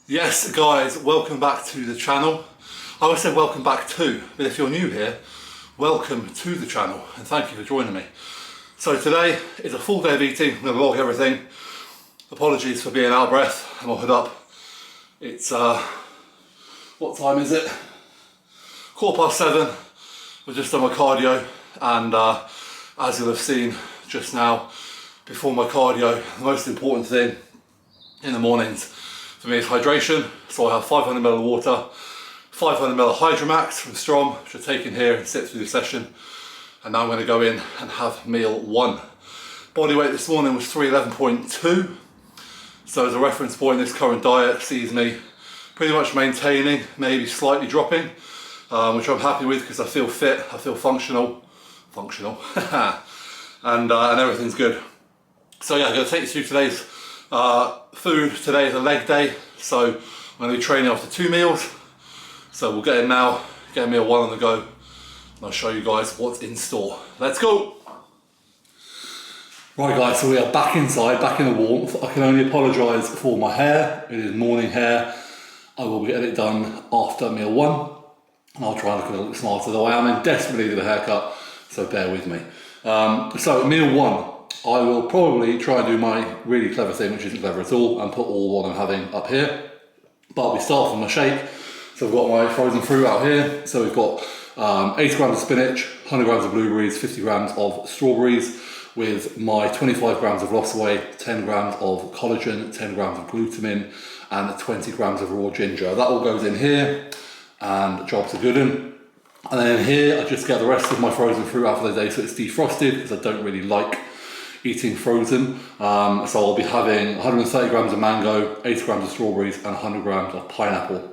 Yes guys, welcome back to the channel. I would say welcome back to, but if you're new here, welcome to the channel and thank you for joining me. So today is a full day of eating. I'm going to vlog everything. Apologies for being out of breath. I'm all hood up. It's, what time is it? 7:15. I've just done my cardio and as you'll have seen just now, before my cardio, the most important thing in the mornings for me is hydration. So I have 500 ml of water, 500 ml of Hydromax from Strom, which I take in here and sit through the session. And now I'm going to go in and have meal one. Body weight this morning was 311.2. So as a reference point, this current diet sees me pretty much maintaining, maybe slightly dropping, which I'm happy with because I feel fit, I feel functional, and everything's good. So yeah, I'm going to take you through today's food. Today is a leg day, so I'm going to be training after 2 meals. So we'll get in now, get meal one on the go, and I'll show you guys what's in store. Let's go! Right guys, so we are back inside, back in the warmth. I can only apologise for my hair. It is morning hair. I will be getting it done after meal one, and I'll try and look a little smarter, though I am in desperate need of a haircut, so bear with me. So meal one, I will probably try and do my really clever thing, which isn't clever at all, and put all what I'm having up here. But we start from my shake. So I've got my frozen fruit out here. So we've got 80 grams of spinach, 100 grams of blueberries, 50 grams of strawberries, with my 25 grams of lost weight, 10 grams of collagen, 10 grams of glutamine, and 20 grams of raw ginger. That all goes in here, and jobs are good in. And then in here, I just get the rest of my frozen fruit out for the day, so it's defrosted, because I don't really like eating frozen. So I'll be having 130 grams of mango, 80 grams of strawberries, and 100 grams of pineapple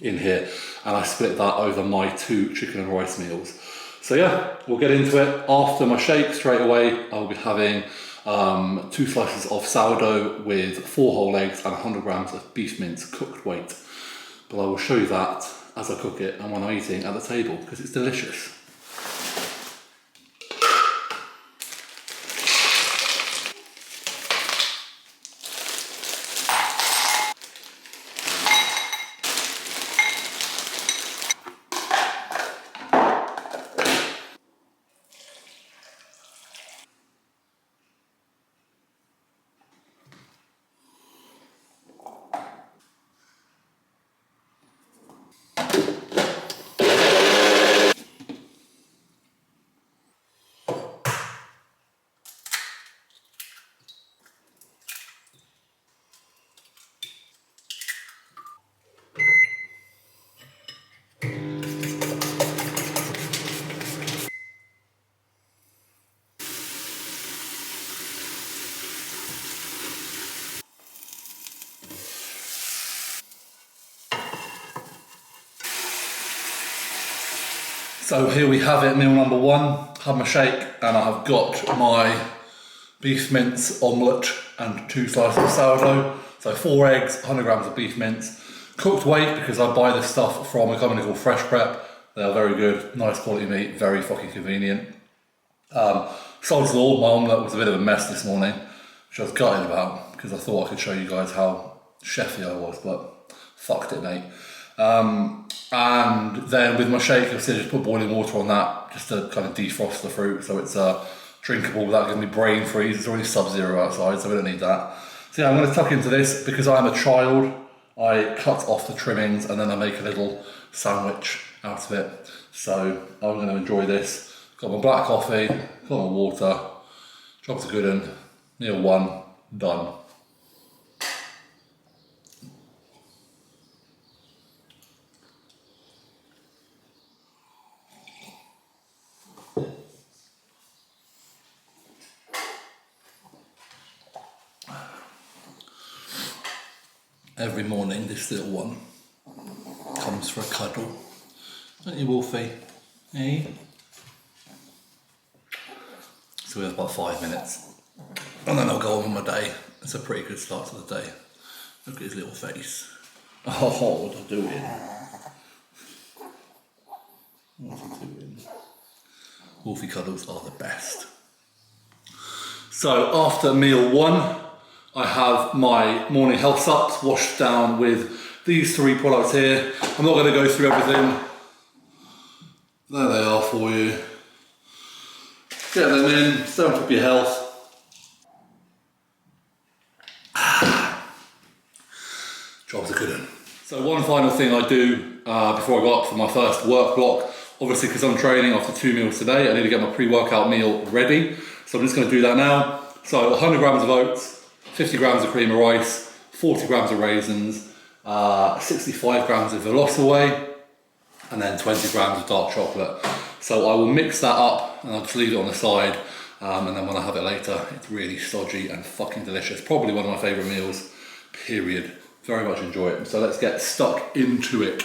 in here. And I split that over my 2 chicken and rice meals. So yeah, we'll get into it. After my shake, straight away, I'll be having 2 slices of sourdough with 4 whole eggs and 100 grams of beef mince cooked weight. But I will show you that as I cook it and when I'm eating at the table, because it's delicious. So here we have it, meal number one. Have my shake, and I have got my beef mince omelette and 2 slices of sourdough. So 4 eggs, 100 grams of beef mince. Cooked weight, because I buy this stuff from a company called Fresh Prep. They are very good, nice quality meat, very fucking convenient. Sod's law, my omelette was a bit of a mess this morning, which I was gutted about, because I thought I could show you guys how chefy I was, but fucked it, mate. And then with my shake, I just put boiling water on that just to kind of defrost the fruit so it's drinkable without giving me brain freeze. It's already sub-zero outside, so we don't need that. So yeah, I'm going to tuck into this because I'm a child. I cut off the trimmings and then I make a little sandwich out of it. So I'm going to enjoy this. Got my black coffee, got my water, jobs are good in. Meal one, done. Every morning this little one comes for a cuddle, don't you, Wolfie? Hey? So we have about 5 minutes and then I'll go on with my day. It's a pretty good start to the day. Look at his little face. Oh, what are you doing? What are you doing? Wolfie cuddles are the best. So after meal one, I have my morning health sups washed down with these 3 products here. I'm not going to go through everything. There they are for you. Get them in, stay on top of your health. Job's a good one. So one final thing I do before I go up for my first work block, obviously because I'm training after 2 meals today, I need to get my pre-workout meal ready. So I'm just going to do that now. So 100 grams of oats, 50 grams of cream of rice, 40 grams of raisins, 65 grams of Velocaway, and then 20 grams of dark chocolate. So I will mix that up and I'll just leave it on the side. And then when I have it later, it's really stodgy and fucking delicious. Probably one of my favourite meals, period. Very much enjoy it. So let's get stuck into it.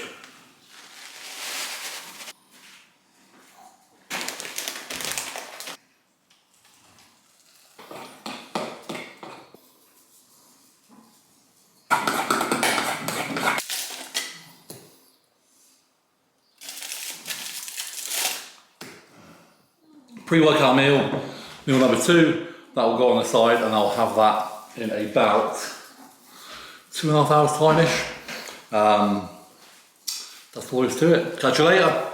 Pre-workout meal number 2, that will go on the side and I'll have that in about 2.5 hours time-ish. That's all there is to it. Catch you later.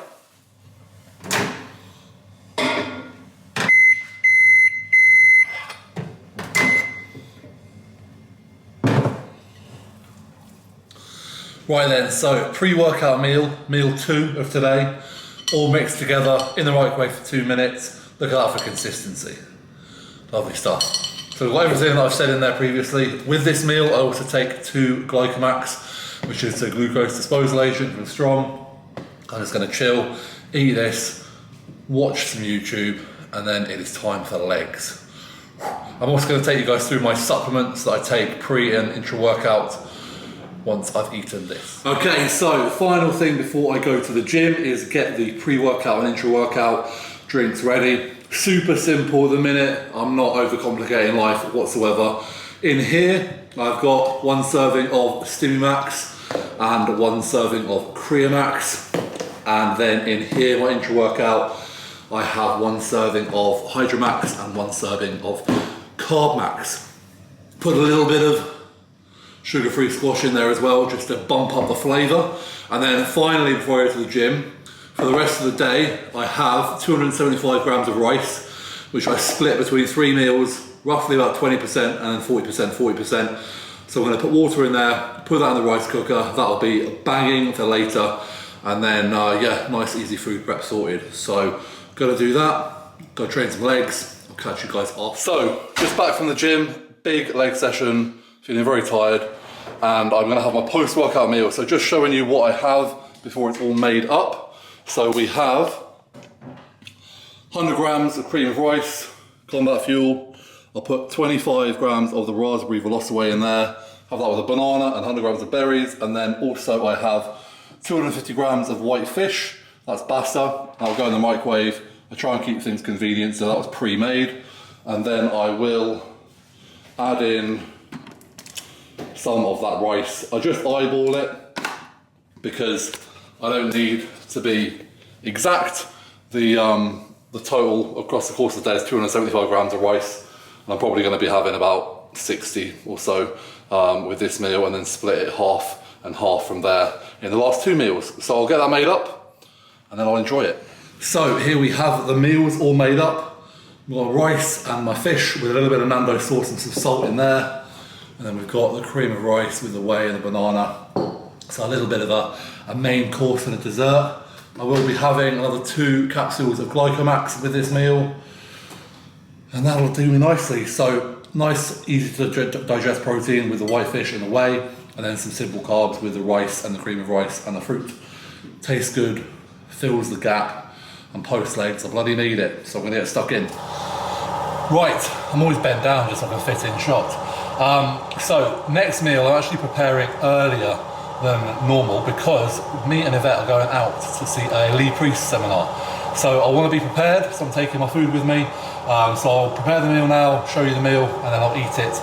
Right then, so pre-workout meal 2 of today, all mixed together in the right way for 2 minutes. Look at that for consistency. Lovely stuff. So we've got everything that I've said in there previously. With this meal, I also take 2 Glycomax, which is a glucose disposal agent from Strong. I'm just gonna chill, eat this, watch some YouTube, and then it is time for legs. I'm also gonna take you guys through my supplements that I take pre and intra-workout once I've eaten this. Okay, so final thing before I go to the gym is get the pre-workout and intra-workout drinks ready. Super simple at the minute. I'm not overcomplicating life whatsoever. In here, I've got 1 serving of Stimumax and 1 serving of Creamax. And then in here, my intra-workout, I have 1 serving of Hydromax and 1 serving of Carbmax. Put a little bit of sugar-free squash in there as well, just to bump up the flavour. And then finally, before I go to the gym, for the rest of the day, I have 275 grams of rice, which I split between 3 meals, roughly about 20% and then 40%. So I'm gonna put water in there, put that in the rice cooker. That'll be banging for later. And then, yeah, nice easy food prep sorted. So, gotta do that, go train some legs. I'll catch you guys off. So, just back from the gym, big leg session, feeling very tired. And I'm gonna have my post-workout meal. So just showing you what I have before it's all made up. So we have 100 grams of cream of rice, combat fuel. I'll put 25 grams of the raspberry Velocaway in there. Have that with a banana and 100 grams of berries. And then also I have 250 grams of white fish. That's basta. I'll go in the microwave. I try and keep things convenient, so that was pre-made. And then I will add in some of that rice. I just eyeball it because I don't need to be exact. The total across the course of the day is 275 grams of rice, and I'm probably going to be having about 60 or so with this meal, and then split it half and half from there in the last 2 meals. So I'll get that made up and then I'll enjoy it. So here we have the meals all made up. We've got rice and my fish with a little bit of Nando sauce and some salt in there. And then we've got the cream of rice with the whey and the banana. So a little bit of a main course and a dessert. I will be having another 2 capsules of Glycomax with this meal. And that'll do me nicely. So nice, easy to digest protein with the white fish and the whey. And then some simple carbs with the rice and the cream of rice and the fruit. Tastes good, fills the gap, and post legs, I bloody need it. So I'm gonna get stuck in. Right, I'm always bent down just so I can fit in shot. So next meal I'm actually preparing earlier than normal because me and Yvette are going out to see a Lee Priest seminar. So I want to be prepared, so I'm taking my food with me. So I'll prepare the meal now, show you the meal, and then I'll eat it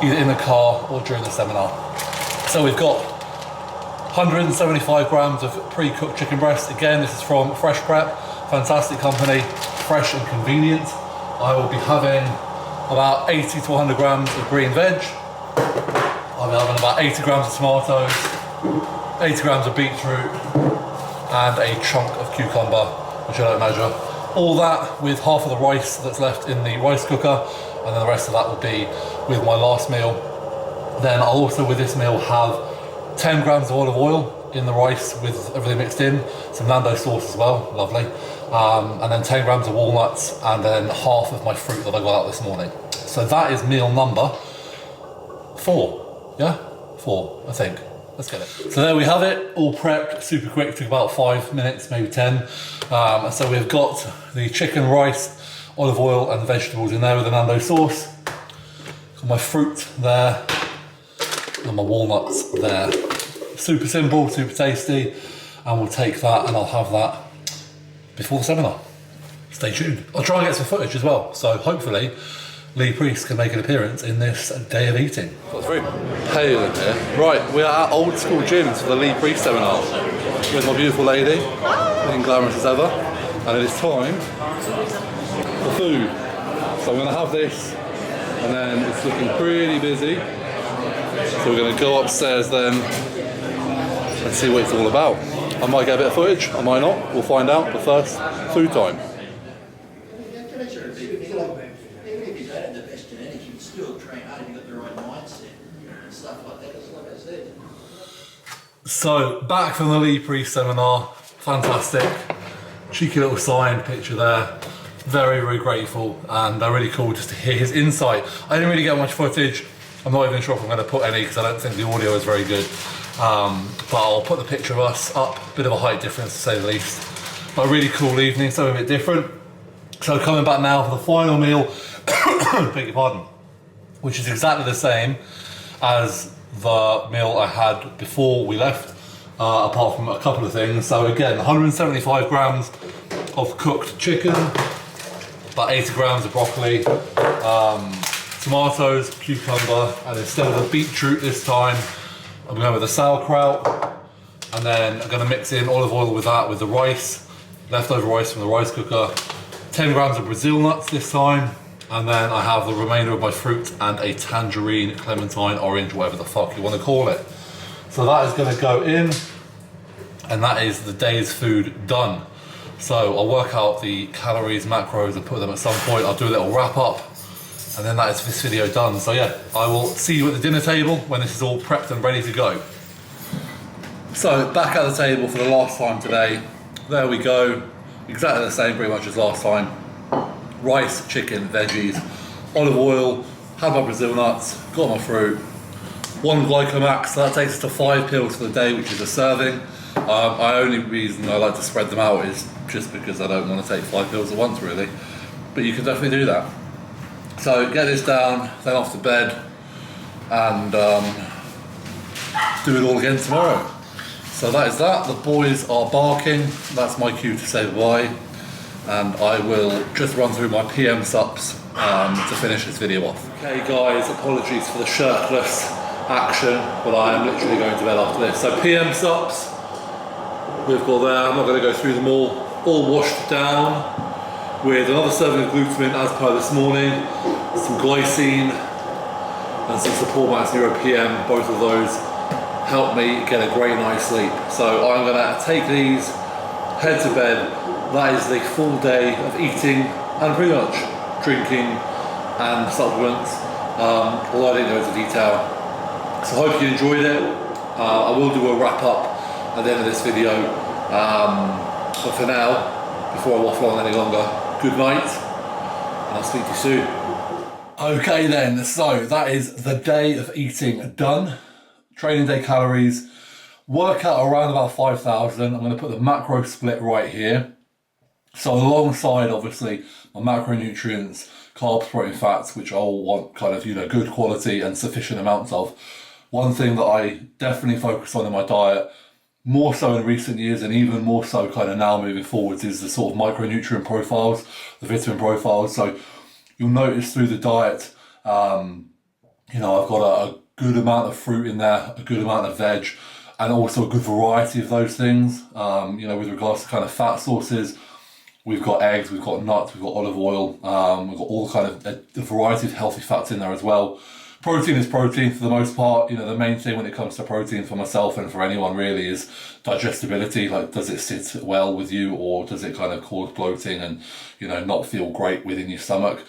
either in the car or during the seminar. So we've got 175 grams of pre-cooked chicken breast. Again, this is from Fresh Prep, fantastic company, fresh and convenient. I will be having about 80 to 100 grams of green veg, I'm having about 80 grams of tomatoes, 80 grams of beetroot, and a chunk of cucumber, which I don't measure. All that with half of the rice that's left in the rice cooker, and then the rest of that will be with my last meal. Then I'll also with this meal have 10 grams of olive oil in the rice with everything mixed in, some Nando sauce as well, lovely, and then 10 grams of walnuts, and then half of my fruit that I got out this morning. So that is meal number 4, yeah? 4, I think. Let's get it. So there we have it, all prepped, super quick, took about 5 minutes, maybe 10. So we've got the chicken, rice, olive oil and the vegetables in there with the Nando sauce. Got my fruit there, and my walnuts there. Super simple, super tasty, and we'll take that and I'll have that before the seminar. Stay tuned. I'll try and get some footage as well, so hopefully Lee Priest can make an appearance in this day of eating. Got very pale in here. Right, we are at old school gyms for the Lee Priest seminar with my beautiful lady, looking glamorous as ever, and it is time for food. So I'm going to have this, and then it's looking pretty busy. So we're going to go upstairs then and see what it's all about. I might get a bit of footage, I might not, we'll find out, but first, food time. So, back from the Lee Priest seminar, fantastic, cheeky little signed picture there, very, very grateful, and really cool just to hear his insight. I didn't really get much footage, I'm not even sure if I'm going to put any because I don't think the audio is very good. But I'll put the picture of us up, bit of a height difference to say the least. But a really cool evening, something a bit different. So coming back now for the final meal, beg your pardon, which is exactly the same as the meal I had before we left, apart from a couple of things. So again, 175 grams of cooked chicken, about 80 grams of broccoli, tomatoes, cucumber, and instead of the beetroot this time, I'm going with the sauerkraut, and then I'm going to mix in olive oil with that, with the rice, leftover rice from the rice cooker, 10 grams of Brazil nuts this time, and then I have the remainder of my fruit and a tangerine, clementine, orange, whatever the fuck you want to call it. So that is going to go in, and that is the day's food done. So I'll work out the calories, macros, and put them at some point. I'll do a little wrap up, and then that is this video done. So yeah, I will see you at the dinner table when this is all prepped and ready to go. So back at the table for the last time today. There we go, exactly the same pretty much as last time. Rice, chicken, veggies, olive oil, had my Brazil nuts, got my fruit, 1 Glycomax, so that takes us to 5 pills for the day, which is a serving. The only reason I like to spread them out is just because I don't want to take 5 pills at once really, but you can definitely do that. So get this down, then off to bed, and do it all again tomorrow. So that is that. The boys are barking. That's my cue to say bye. And I will just run through my PM sups to finish this video off. Okay guys, apologies for the shirtless action, but I am literally going to bed after this. So PM sups, we've got there, I'm not going to go through them all washed down with another serving of glutamine as per this morning, some glycine and some support max neuro PM. Both of those help me get a great night's sleep. So I'm going to take these, head to bed. That is the full day of eating and pretty much drinking and supplements, although I didn't go into detail. So I hope you enjoyed it. I will do a wrap up at the end of this video, but for now, before I waffle on any longer, good night, and I'll speak to you soon. Okay then, so that is the day of eating done. Training day calories, workout around about 5,000. I'm going to put the macro split right here. So alongside obviously my macronutrients, carbs, protein, fats, which I'll want kind of, good quality and sufficient amounts of. One thing that I definitely focus on in my diet, more so in recent years and even more so kind of now moving forwards, is the sort of micronutrient profiles, the vitamin profiles. So you'll notice through the diet, I've got a good amount of fruit in there, a good amount of veg, and also a good variety of those things. With regards to kind of fat sources, we've got eggs, we've got nuts, we've got olive oil, we've got all kind of a variety of healthy fats in there as well. Protein is protein for the most part. You know, the main thing when it comes to protein for myself and for anyone really is digestibility. Like, does it sit well with you, or does it kind of cause bloating and, you know, not feel great within your stomach?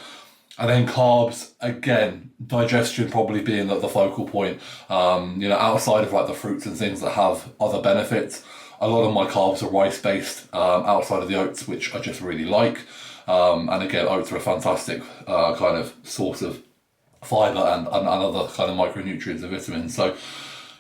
And then carbs, again, digestion probably being the focal point. You know, outside of like the fruits and things that have other benefits, a lot of my carbs are rice-based, outside of the oats, which I just really like. And again, oats are a fantastic kind of source of fibre and other kind of micronutrients and vitamins. So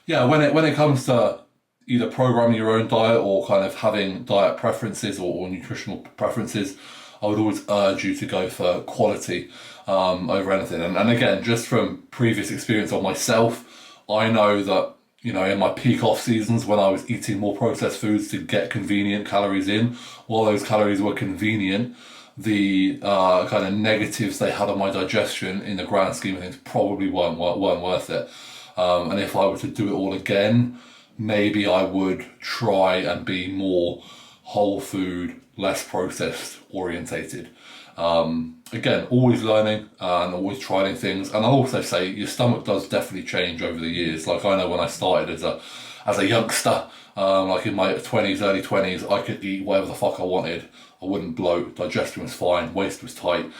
yeah, when it comes to either programming your own diet or kind of having diet preferences or nutritional preferences, I would always urge you to go for quality over anything. And again, just from previous experience on myself, I know that, you know, in my peak off seasons when I was eating more processed foods to get convenient calories in, while those calories were convenient, the kind of negatives they had on my digestion in the grand scheme of things probably weren't worth it. And if I were to do it all again, maybe I would try and be more whole food, less processed orientated. Again, always learning and always trying things. And I'll also say your stomach does definitely change over the years. Like, I know when I started as a youngster, like in my 20s, early 20s, I could eat whatever the fuck I wanted. I wouldn't bloat, digestion was fine, waist was tight.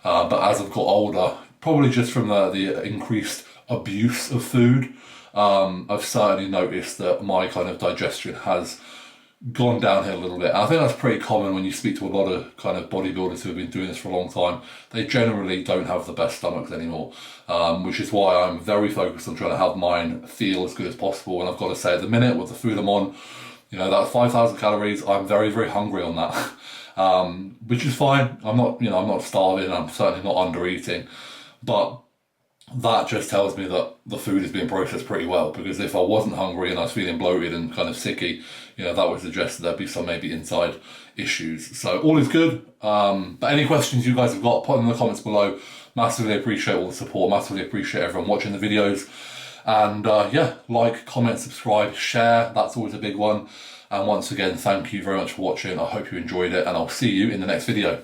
But as I've got older, probably just from the increased abuse of food, I've certainly noticed that my kind of digestion has gone downhill a little bit. I think that's pretty common when you speak to a lot of kind of bodybuilders who have been doing this for a long time. They generally don't have the best stomachs anymore, which is why I'm very focused on trying to have mine feel as good as possible. And I've got to say, at the minute with the food I'm on, you know, that 5,000 calories, I'm very, very hungry on that, which is fine. I'm not starving. I'm certainly not under eating, but that just tells me that the food is being processed pretty well, because if I wasn't hungry and I was feeling bloated and kind of sicky, you know, that would suggest that there'd be some maybe inside issues. So all is good. But any questions you guys have got, put them in the comments below. Massively appreciate all the support. Massively appreciate everyone watching the videos. And yeah, like, comment, subscribe, share. That's always a big one. And once again, thank you very much for watching. I hope you enjoyed it, and I'll see you in the next video.